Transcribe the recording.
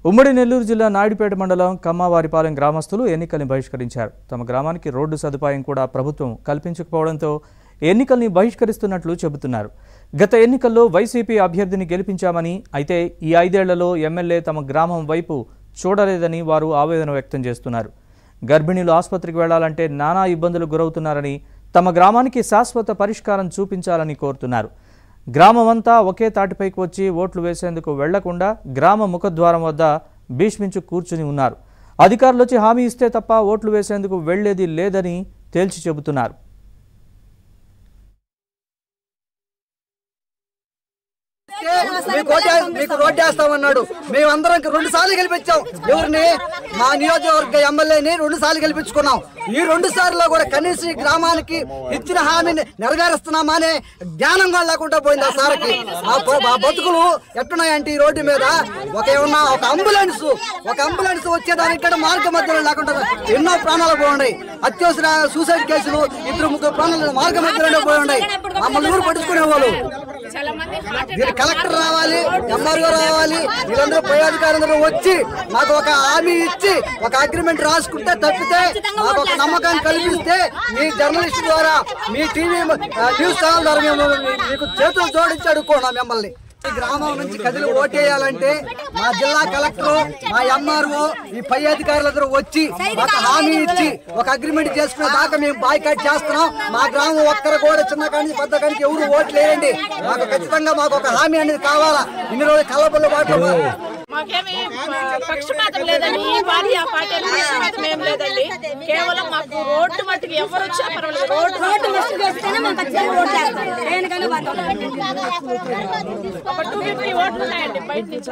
ఉమ్మడి నెల్లూరు జిల్లా నాయుడుపేట మండలం కమ్మవారిపాలెం గ్రామస్తులు ఎన్నికల్ని బహిష్కరించారు. తమ గ్రామానికి రోడ్డు సదుపాయం కూడా ప్రభుత్వం కల్పించకపోవడంతో ఎన్నికల్ని బహిష్కరిస్తున్నట్లు చెబుతున్నారు. గత ఎన్నికల్లో వైసీపీ అభ్యర్థిని గెలిపించామని, అయితే ఈ 5 ఏళ్లలో ఎమ్మెల్యే తమ గ్రామం వైపు చూడలేదని వారు ఆవేదన వ్యక్తం చేస్తున్నారు. గర్భిణీలు ఆసుపత్రికి వెళ్లాలంటే నానా ఇబ్బందులు గురవుతున్నారని, తమ గ్రామానికి శాశ్వత పరిష్కారం చూపించాలని కోరుతున్నారు. గ్రామమంతా ఒకే తాటిపైకి వచ్చి ఓట్లు వేసేందుకు వెళ్లకుండా గ్రామ ముఖద్వారం వద్ద భీష్మించు కూర్చుని ఉన్నారు. అధికారులు వచ్చి హామీ ఇస్తే తప్ప ఓట్లు వేసేందుకు వెళ్లేది లేదని తేల్చి చెబుతున్నారు. మీకు రోడ్డు వేస్తామన్నాడు. మేమందరం 2 సార్లు గెలిపించాం. ఎవరిని? మా నియోజకవర్గ ఎమ్మెల్యేని 2 సార్లు గెలిపించుకున్నాం. ఈ 2 సార్లు కూడా కనీసం ఈ గ్రామానికి ఇచ్చిన హామీని నెరవేరుస్తున్నామా అనే జ్ఞానం కూడా లేకుండా పోయింది ఆ సార్కి. మా బతుకులు ఎట్టున్నాయంటే ఈ రోడ్డు మీద ఒక అంబులెన్స్ వచ్చేదానికి కూడా మార్గ మధ్యలో లేకుండా ఎన్నో ప్రాణాలు పోయి, అత్యవసర సూసైడ్ కేసులు 2-3 ప్రాణాలు మార్గ మధ్యలోనే పోయి. మమ్మల్ని ఊరు పట్టించుకునే వాళ్ళు. కలెక్టర్ రావాలి, ఎంఆర్ఓ రావాలి, వీళ్ళందరూ పై అధికారులందరూ వచ్చి మాకు ఒక హామీ ఇచ్చి ఒక అగ్రిమెంట్ రాసుకుంటే తప్పితే మాకు ఒక నమ్మకాన్ని కల్పిస్తే మీ జర్నలిస్ట్ ద్వారా, మీ టీవీ న్యూస్ ఛానల్ ద్వారా మేము మీకు చేతులు జోడించి అడుక్కున్నాం మిమ్మల్ని. ఈ గ్రామం నుంచి కదిలి ఓటేయాలంటే మా జిల్లా కలెక్టర్, మా ఎంఆర్ఓ, ఈ పై అధికారులందరూ వచ్చి ఒక హామీ ఇచ్చి ఒక అగ్రిమెంట్ చేసుకునే దాకా మేము బాయ్కాట్ చేస్తున్నాం. మా గ్రామం ఒక్కరు కూడా చిన్న కాడి పెద్ద కాడికి ఎవరు ఓట్లు వేయండి. మాకు ఖచ్చితంగా మాకు ఒక హామీ అనేది కావాలా. ఇన్ని రోజులు కళ్ళబొల్లు వాటిలో మాకేమీ పక్షపాతం లేదండి. ఈ పార్టీ ఆ పార్టీ పక్షపాతం ఏం లేదండి. కేవలం మాకు రోడ్డు మట్టికి ఎవరు వచ్చా పర్వాలేదు. రోడ్డు ఒక 250 ఓట్లు ఉన్నాయండి బయట నుంచి.